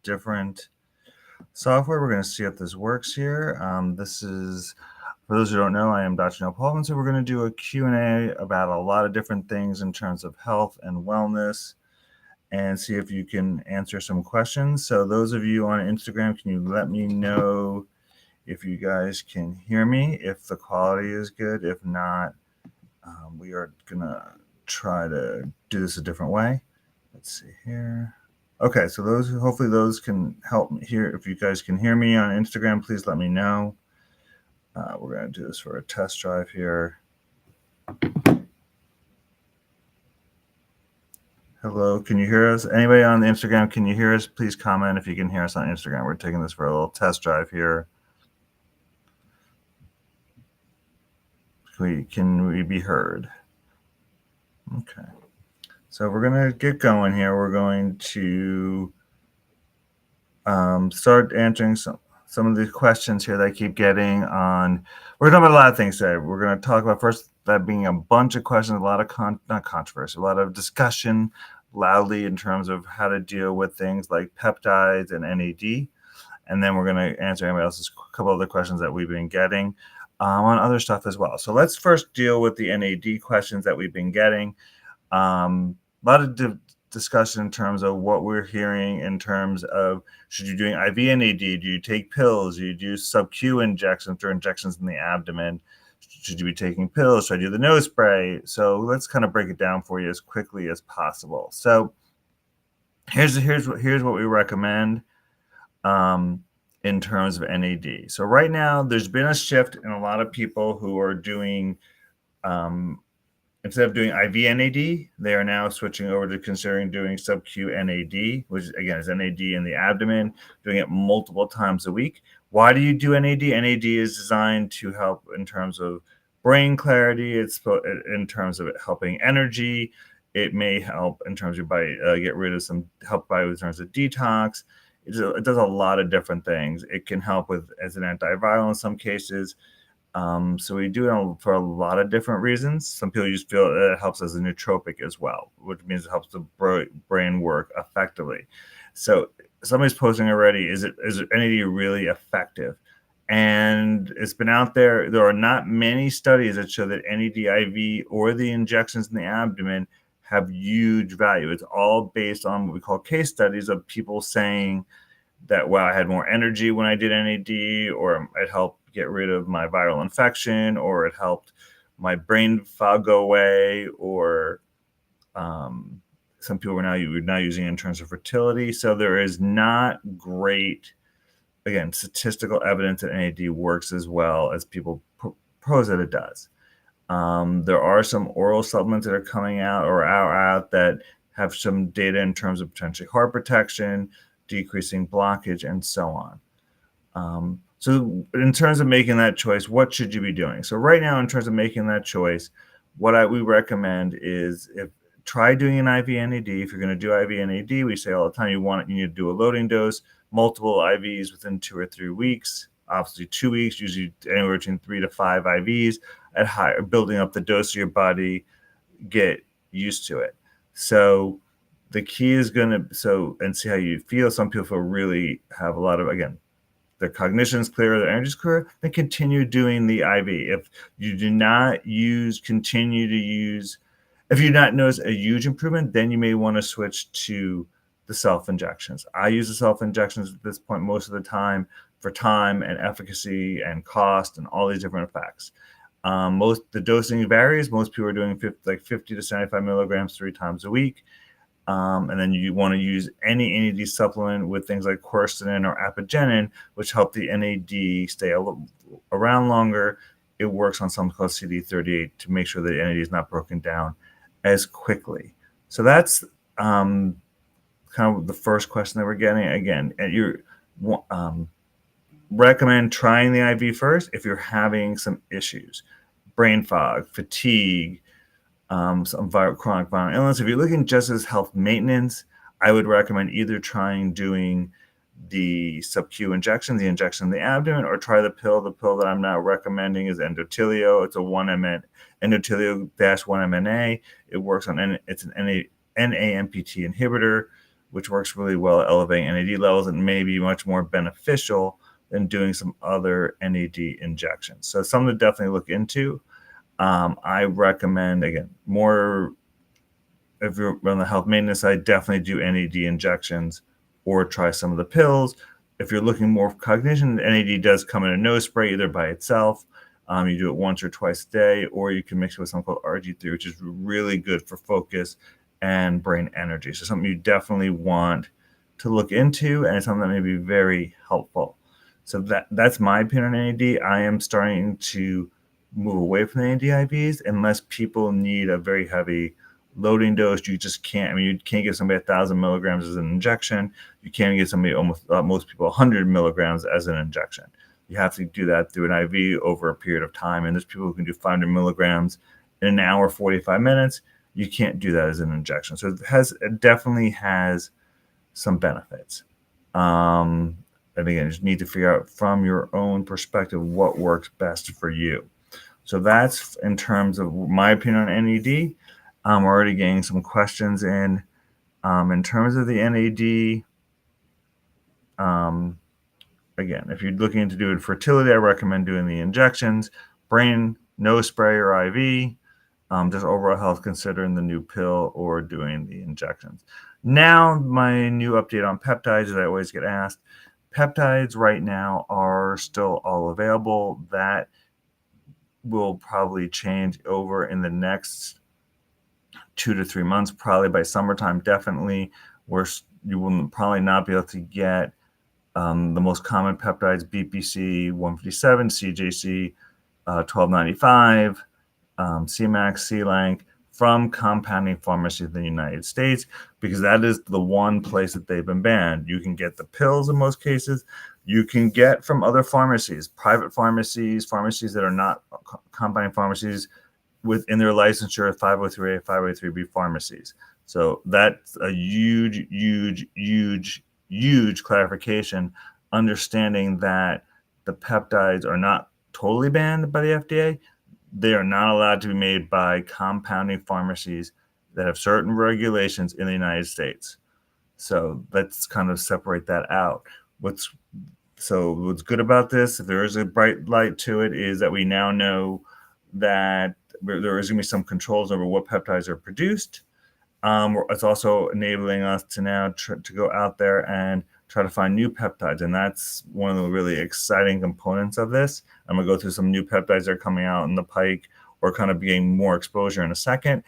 different software. We're going to see if this works here. This is, for those who don't know, I am Dr. Neil Paulman. So we're going to do a Q&A about a lot of different things in terms of health and wellness and see if you can answer some questions. So those of you on Instagram, can you let me know if you guys can hear me, if the quality is good? If not, we are going to try to do this a different way. Let's see here. Okay, so hopefully those can help me here. If you guys can hear me on Instagram, please let me know. We're going to do this for a test drive here. Hello, can you hear us? Anybody on the Instagram, can you hear us? Please comment if you can hear us on Instagram. We're taking this for a little test drive here. Can we be heard? Okay. So we're going to get going here. We're going to start answering some of the questions here that I keep getting on. We're talking about a lot of things today. We're going to talk about first that being a bunch of questions, a lot of not controversy, a lot of discussion loudly in terms of how to deal with things like peptides and NAD. And then we're going to answer anybody else's couple other questions that we've been getting on other stuff as well. So let's first deal with the NAD questions that we've been getting. A lot of discussion in terms of what we're hearing in terms of should you doing IV NAD? Do you take pills? Do you do sub-Q injections or injections in the abdomen? Should you be taking pills? Should I do the nose spray? So let's kind of break it down for you as quickly as possible. So here's what we recommend in terms of NAD. So right now there's been a shift in a lot of people who are doing instead of doing IV NAD, they are now switching over to considering doing sub-Q NAD, which again is NAD in the abdomen, doing it multiple times a week. Why do you do NAD? NAD is designed to help in terms of brain clarity. It's in terms of it helping energy. It may help in terms of get rid of some help by in terms of detox. It does a lot of different things. It can help with as an antiviral in some cases. So we do it for a lot of different reasons. Some people just feel it helps as a nootropic as well, which means it helps the brain work effectively. So somebody's posting already, is NAD really effective? And it's been out there. There are not many studies that show that NAD IV or the injections in the abdomen have huge value. It's all based on what we call case studies of people saying that, wow, I had more energy when I did NAD, or it helped get rid of my viral infection, or it helped my brain fog go away, or some people are now using it in terms of fertility. So there is not great, again, statistical evidence that NAD works as well as people propose that it does. There are some oral supplements that are coming out or out that have some data in terms of potentially heart protection, decreasing blockage, and so on. So in terms of making that choice, what should you be doing? So right now, in terms of making that choice, what we recommend is try doing an IV NAD. If you're going to do IV NAD, we say all the time you need to do a loading dose, multiple IVs within 2 or 3 weeks. Obviously 2 weeks, usually anywhere between 3 to 5 IVs at higher, building up the dose of your body, get used to it. So the key is and see how you feel. Some people really have a lot of, again, their cognition is clear, their energy is clear, then continue doing the IV. If you do not continue to use, if you do not notice a huge improvement, then you may want to switch to the self-injections. I use the self-injections at this point most of the time for time and efficacy and cost and all these different effects. The dosing varies. Most people are doing 50 to 75 milligrams 3 times a week. And then you want to use any NAD supplement with things like quercetin or apigenin, which help the NAD stay around longer. It works on something called CD38 to make sure that NAD is not broken down as quickly. So that's kind of the first question that we're getting. Again, you recommend trying the IV first if you're having some issues, brain fog, fatigue, some chronic viral illness. If you're looking just as health maintenance, I would recommend either doing the sub-Q injection, the injection in the abdomen, or try the pill. The pill that I'm now recommending is Endotelio. It's a Endotelio-1-MNA. It works on, it's an NAMPT inhibitor. which works really well at elevating NAD levels and may be much more beneficial than doing some other NAD injections. So something to definitely look into. I recommend, again, more if you're on the health maintenance side, definitely do NAD injections or try some of the pills. If you're looking more for cognition, NAD does come in a nose spray either by itself. You do it once or twice a day, or you can mix it with something called RG3, which is really good for focus and brain energy. So something you definitely want to look into, and something that may be very helpful. So that's my opinion on NAD. I am starting to move away from the NAD IVs unless people need a very heavy loading dose. You just can't. I mean, you can't give somebody 1,000 milligrams as an injection. You can't give somebody most people 100 milligrams as an injection. You have to do that through an IV over a period of time. And there's people who can do 500 milligrams in an hour, 45 minutes. You can't do that as an injection. So it definitely has some benefits. And again, you just need to figure out from your own perspective what works best for you. So that's in terms of my opinion on NAD. We're already getting some questions in. In terms of the NAD, again, if you're looking to do infertility, I recommend doing the injections, brain, no spray or IV. Just overall health, considering the new pill or doing the injections. Now, my new update on peptides, as I always get asked. Peptides right now are still all available. That will probably change over in the next 2 to 3 months, probably by summertime. Definitely, you will probably not be able to get the most common peptides: BPC 157, CJC 1295, CMAX, C-Lank, from compounding pharmacies in the United States, because that is the one place that they've been banned. You can get the pills in most cases. You can get from other pharmacies, private pharmacies, pharmacies that are not compounding pharmacies within their licensure, 503A, 503B pharmacies. So that's a huge, huge, huge, huge clarification, understanding that the peptides are not totally banned by the FDA. They are not allowed to be made by compounding pharmacies that have certain regulations in the United States. So let's kind of separate that out. What's good about this, if there is a bright light to it, is that we now know that there is going to be some controls over what peptides are produced. It's also enabling us to now to go out there and try to find new peptides. And that's one of the really exciting components of this. I'm going to go through some new peptides that are coming out in the pike or kind of getting more exposure in a second.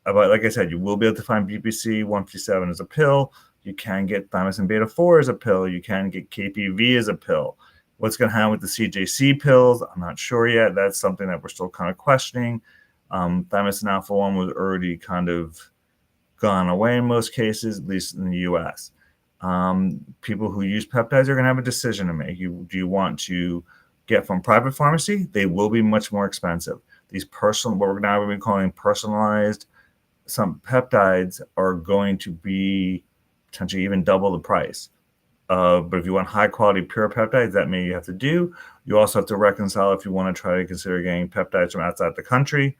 But like I said, you will be able to find BPC 157 as a pill. You can get thymosin beta 4 as a pill. You can get KPV as a pill. What's going to happen with the CJC pills, I'm not sure yet. That's something that we're still kind of questioning. Thymosin alpha 1 was already kind of gone away in most cases, at least in the US. People who use peptides are going to have a decision to make. Do you want to get from private pharmacy? They will be much more expensive. These what we're now going to be calling personalized, some peptides are going to be potentially even double the price. But if you want high quality pure peptides, that may you have to do. You also have to reconcile if you want to try to consider getting peptides from outside the country,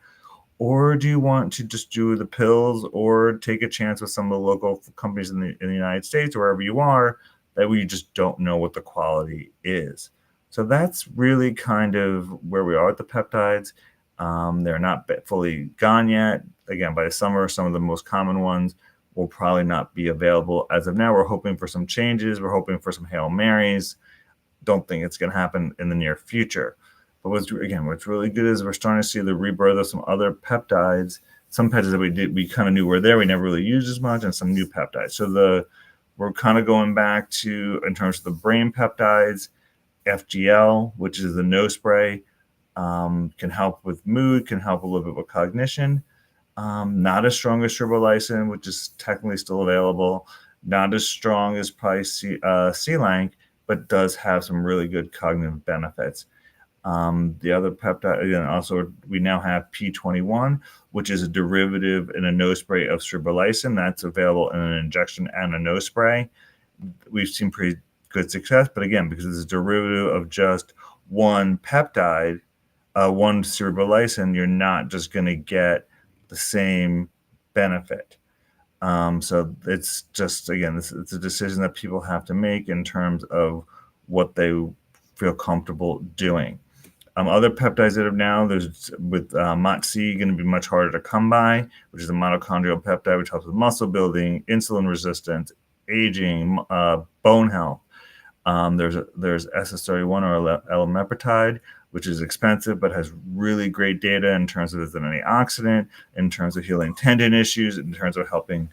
or do you want to just do the pills or take a chance with some of the local companies in the United States or wherever you are that we just don't know what the quality is. So that's really kind of where we are with the peptides. They're not fully gone yet. Again, by the summer, some of the most common ones will probably not be available. As of now, we're hoping for some changes. We're hoping for some Hail Marys. Don't think it's going to happen in the near future. But what's really good is we're starting to see the rebirth of some other peptides. Some peptides that we kind of knew were there, we never really used as much, and some new peptides. So we're kind of going back to, in terms of the brain peptides, FGL, which is the nose spray, can help with mood, can help a little bit with cognition. Not as strong as tribulizin, which is technically still available. Not as strong as probably C-Lank, but does have some really good cognitive benefits. The other peptide, again, also we now have P21, which is a derivative in a nose spray of tribulizin. That's available in an injection and a nose spray. We've seen pretty good success, but again, because it's a derivative of just one peptide, one tribulizin, you're not just going to get the same benefit. So it's just, again, it's a decision that people have to make in terms of what they feel comfortable doing. Other peptides that have now, there's with MOTS-c going to be much harder to come by, which is a mitochondrial peptide, which helps with muscle building, insulin resistance, aging, bone health. There's SS31 or L-mepretide, which is expensive but has really great data in terms of as an antioxidant, in terms of healing tendon issues, in terms of helping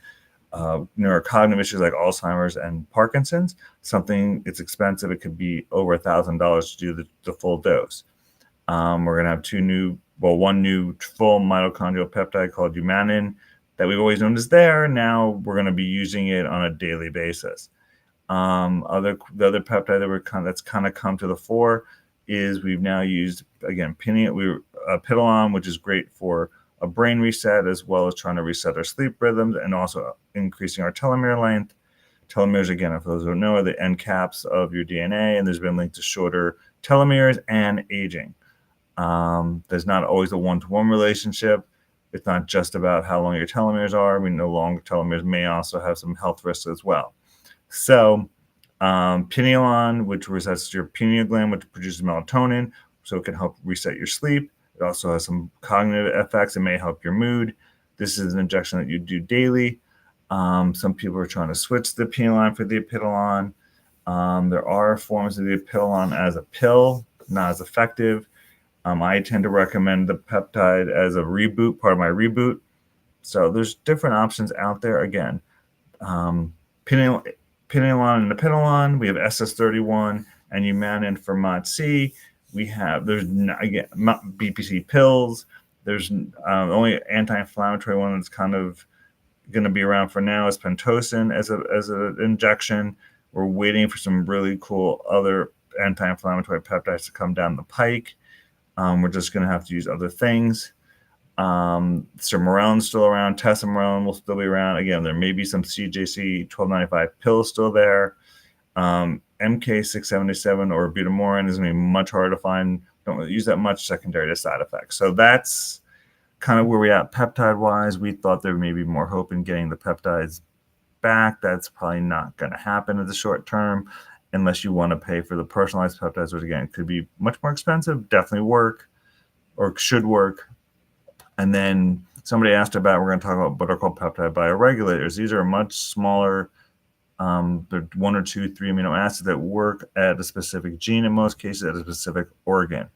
neurocognitive issues like Alzheimer's and Parkinson's. It's expensive. It could be over $1,000 to do the full dose. We're going to have one new full mitochondrial peptide called Humanin that we've always known is there. Now we're going to be using it on a daily basis. The other peptide that's kind of come to the fore is we've now used, again, Pidilon, which is great for a brain reset, as well as trying to reset our sleep rhythms and also increasing our telomere length. Telomeres, again, for those who don't know, are the end caps of your DNA, and there's been linked to shorter telomeres and aging. There's not always a one-to-one relationship. It's not just about how long your telomeres are. We know long telomeres may also have some health risks as well. So Pidilon, which resets your pineal gland, which produces melatonin, so it can help reset your sleep. It also has some cognitive effects. It may help your mood. This is an injection that you do daily. Some people are trying to switch the Pidilon for the Pidilon. There are forms of the Pidilon as a pill, not as effective. I tend to recommend the peptide as a reboot, part of my reboot. So there's different options out there. Again, Pidilon and the Pidilon. We have SS31 and Humanin for MOTS-c. There's again BPC pills. There's only anti-inflammatory one that's kind of going to be around for now is Pentosyn as an injection. We're waiting for some really cool other anti-inflammatory peptides to come down the pike. We're just going to have to use other things. Sermorelon's still around. Tesamorelin will still be around. Again, there may be some CJC 1295 pills still there. MK677 or butamorin is going to be much harder to find. Don't really use that much, secondary to side effects. So that's kind of where we're at peptide-wise. We thought there may be more hope in getting the peptides back. That's probably not going to happen in the short term unless you want to pay for the personalized peptides, which, again, could be much more expensive, definitely work or should work. And then somebody asked about, we're going to talk about what are called peptide bioregulators. These are much smaller. They're 1 or 2, 3 amino acids that work at a specific gene, in most cases at a specific organ.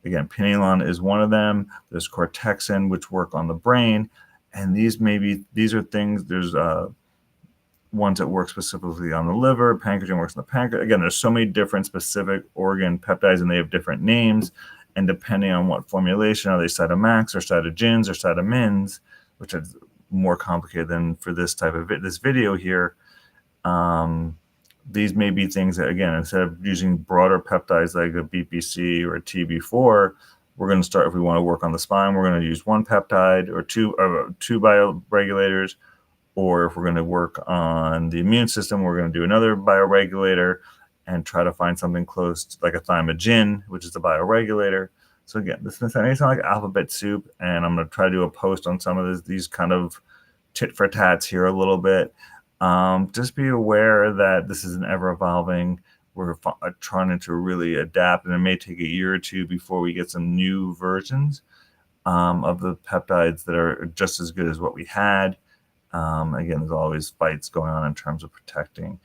Again, Pidilon is one of them. There's cortexin, which work on the brain. And these are things, there's ones that work specifically on the liver. Pancreatin works on the pancreas. Again, there's so many different specific organ peptides, and they have different names. And depending on what formulation, are they cytomax or cytogens or cytomins, which is more complicated than for this type of this video here. These may be things that, again, instead of using broader peptides like a BPC or a TB4, we're going to start, if we want to work on the spine, we're going to use one peptide or two bioregulators. Or if we're going to work on the immune system, we're going to do another bioregulator and try to find something close to like a thymogen, which is a bioregulator. So again, this may sound like alphabet soup, and I'm going to try to do a post on some of these kind of tit for tats here a little bit. Just be aware that this is an ever-evolving. We're trying to really adapt, and it may take a year or two before we get some new versions of the peptides that are just as good as what we had. Again, there's always fights going on in terms of protecting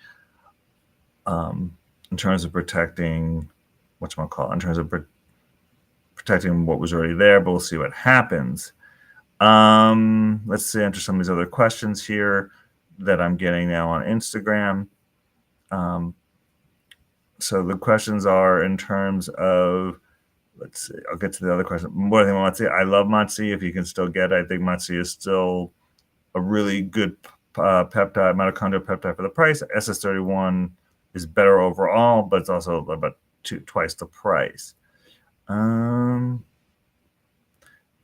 protecting what was already there, but we'll see what happens. Let's see, answer some of these other questions here that I'm getting now on Instagram. So the questions are in terms of, let's see, I'll get to the other question. What I think about MOTS-c, I love MOTS-c. If you can still get it, I think MOTS-c is still a really good peptide, mitochondrial peptide for the price. SS31 is better overall, but it's also about twice the price.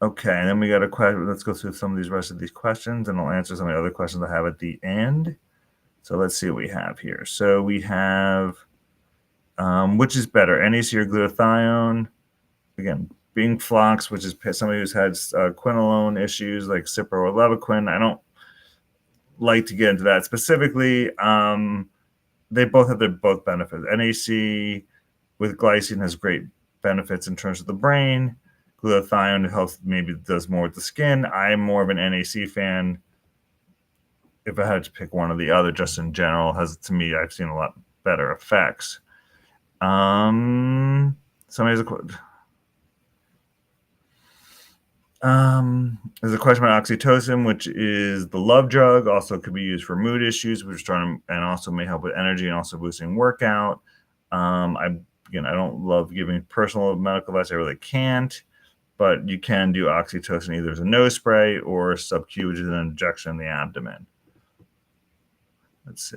Okay, and then we got a question. Let's go through some of these rest of these questions, and I'll answer some of the other questions I have at the end. So let's see what we have here. So we have, which is better, NAC or glutathione? Again, being Flox, which is somebody who's had quinolone issues like Cipro or Levaquin. like to get into that specifically. They both have their both benefits. NAC with glycine has great benefits in terms of the brain. Glutathione helps, maybe does more with the skin. I'm more of an NAC fan. If I had to pick one or the other, just in general, has, to me, I've seen a lot better effects. Somebody's there's a question about oxytocin, which is the love drug. Also could be used for mood issues, which is trying to, and also may help with energy and also boosting workout. I don't love giving personal medical advice. I really can't, but you can do oxytocin either as a nose spray or sub-Q, which is an injection in the abdomen. Let's see.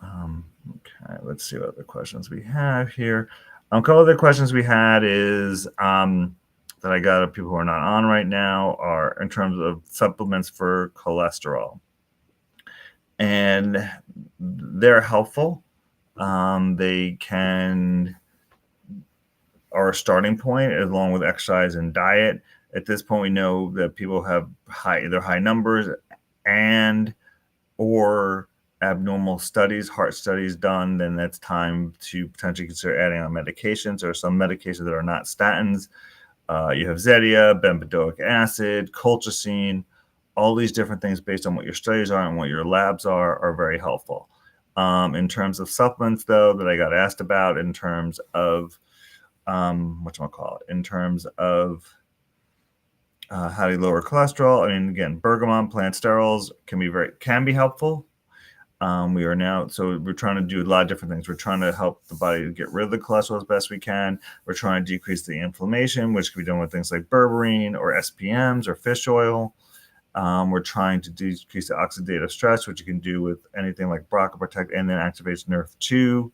Okay, let's see what other questions we have here. A couple of the questions we had is that I got of people who are not on right now are in terms of supplements for cholesterol. And they're helpful. They are a starting point along with exercise and diet. At this point, we know that people have either high numbers and or abnormal studies, heart studies done, then that's time to potentially consider adding on medications. There are some medications that are not statins. You have Zetia, bempedoic acid, colchicine, all these different things based on what your studies are and what your labs are very helpful. In terms of supplements, though, that I got asked about in terms of in terms of how do you lower cholesterol? I mean, again, bergamot plant sterols can be helpful. We're trying to do a lot of different things. We're trying to help the body get rid of the cholesterol as best we can. We're trying to decrease the inflammation, which can be done with things like berberine or SPMs or fish oil. We're trying to decrease the oxidative stress, which you can do with anything like Bronchoprotect and then activates NRF2,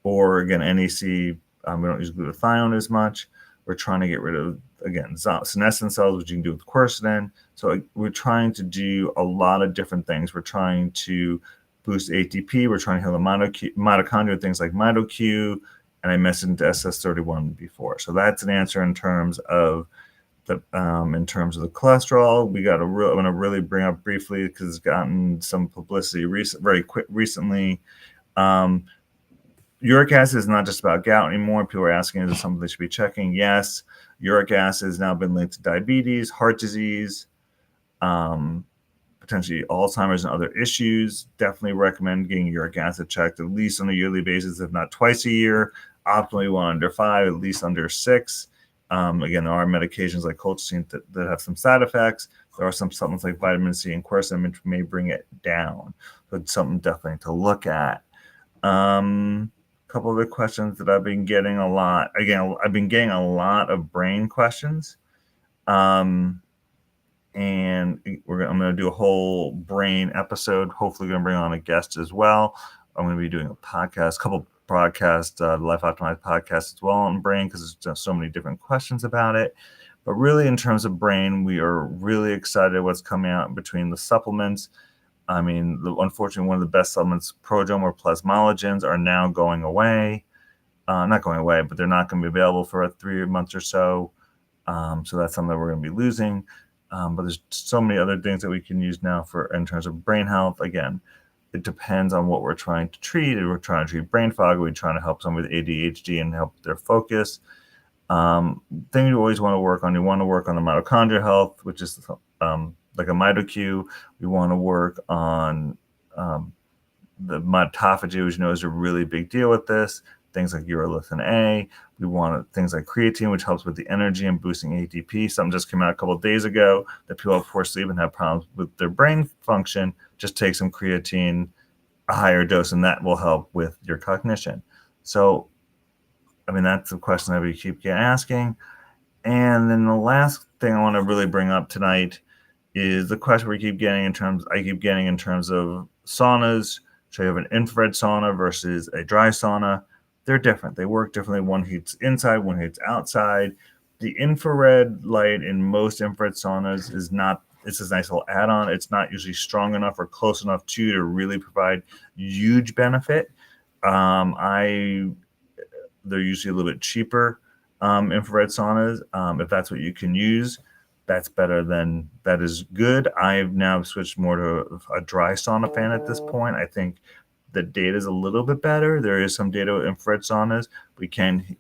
or again, NAC. We don't use glutathione as much. We're trying to get rid of, again, senescent cells, which you can do with quercetin. So we're trying to do a lot of different things. We're trying to boost ATP. We're trying to heal the mitochondria, things like MitoQ, and I mentioned SS31 before. So that's an answer in terms of the cholesterol. I'm going to really bring up briefly because it's gotten some publicity recently. Uric acid is not just about gout anymore. People are asking, is it something they should be checking? Yes. Uric acid has now been linked to diabetes, heart disease, potentially Alzheimer's and other issues. Definitely recommend getting uric acid checked at least on a yearly basis, if not twice a year. Optimally 1 under 5, at least under 6. Again, there are medications like colchicine that have some side effects. There are some supplements like vitamin C and quercetin which may bring it down. So it's something definitely to look at. Couple of the questions that I've been getting a lot. Again, I've been getting a lot of brain questions. And I'm going to do a whole brain episode. Hopefully going to bring on a guest as well. I'm going to be doing a couple broadcasts, the Life Optimized podcast as well on brain, because there's just so many different questions about it. But really, in terms of brain, we are really excited what's coming out between the supplements. I mean, unfortunately, one of the best supplements, prodrome or plasmalogens, are now going away. Not going away, but they're not going to be available for 3 months or so. So that's something that we're going to be losing. But there's so many other things that we can use now in terms of brain health. Again, it depends on what we're trying to treat. If we're trying to treat brain fog, we're trying to help someone with ADHD and help their focus. Thing you always want to work on. You want to work on the mitochondrial health, which is like a MitoQ. We want to work on the mitophagy, which you know is a really big deal with this. Things like urolithin A. We want things like creatine, which helps with the energy and boosting ATP. Something just came out a couple of days ago that people have poor sleep and have problems with their brain function. Just take some creatine, a higher dose, and that will help with your cognition. So, I mean, that's the question that we keep asking. And then the last thing I want to really bring up tonight is the question I keep getting in terms of saunas. So you have an infrared sauna versus a dry sauna. They're different. They work differently. One heats inside, one heats outside. The infrared light in most infrared saunas it's a nice little add-on. It's not usually strong enough or close enough to really provide huge benefit. They're usually a little bit cheaper, infrared saunas, if that's what you can use. that's better than that is good. I've now switched more to a dry sauna fan at this point. I think the data is a little bit better. There is some data with infrared saunas. We can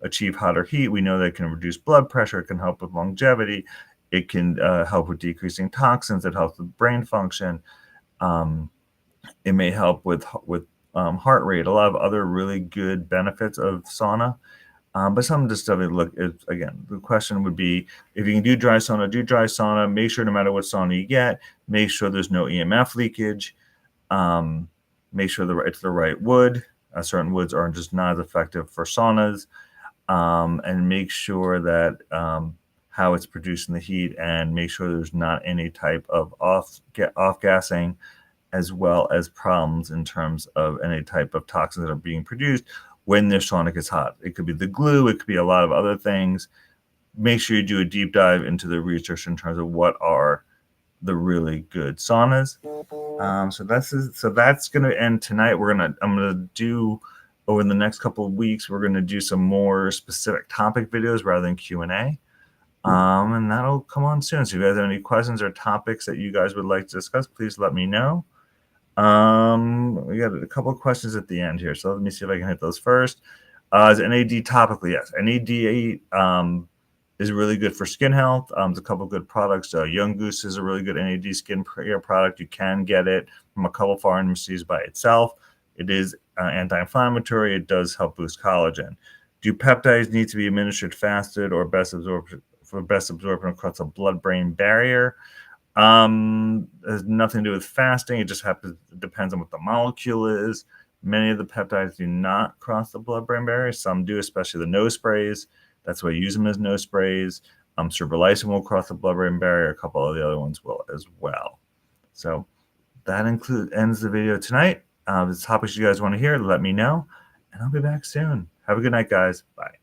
achieve hotter heat. We know that it can reduce blood pressure. It can help with longevity. It can help with decreasing toxins. It helps with brain function. It may help with heart rate. A lot of other really good benefits of sauna. But some of the stuff, look, again, the question would be, if you can do dry sauna, do dry sauna. Make sure no matter what sauna you get, make sure there's no EMF leakage. Make sure it's the right wood. Certain woods are just not as effective for saunas. And make sure that how it's producing the heat, and make sure there's not any type of off-gassing, as well as problems in terms of any type of toxins that are being produced when their sauna gets hot. It could be the glue, it could be a lot of other things. Make sure you do a deep dive into the research in terms of what are the really good saunas. So that's going to end tonight. I'm going to do, over the next couple of weeks, we're going to do some more specific topic videos rather than Q&A. And that'll come on soon. So if you guys have any questions or topics that you guys would like to discuss, please let me know. We got a couple of questions at the end here, so let me see if I can hit those first. Is NAD topically? Yes, NAD is really good for skin health. There's a couple of good products. Young Goose is a really good NAD skin care product. You can get it from a couple of pharmacies by itself. It is anti-inflammatory. It does help boost collagen. Do peptides need to be administered fasted or best absorption across the blood-brain barrier? Has nothing to do with fasting. It just depends on what the molecule is. Many of the peptides do not cross the blood-brain barrier. Some do, especially the nose sprays. That's why I use them as nose sprays. Cerebrolysine will cross the blood-brain barrier. A couple of the other ones will as well. So that ends the video tonight. The topics you guys want to hear, let me know, and I'll be back soon. Have a good night, guys. Bye.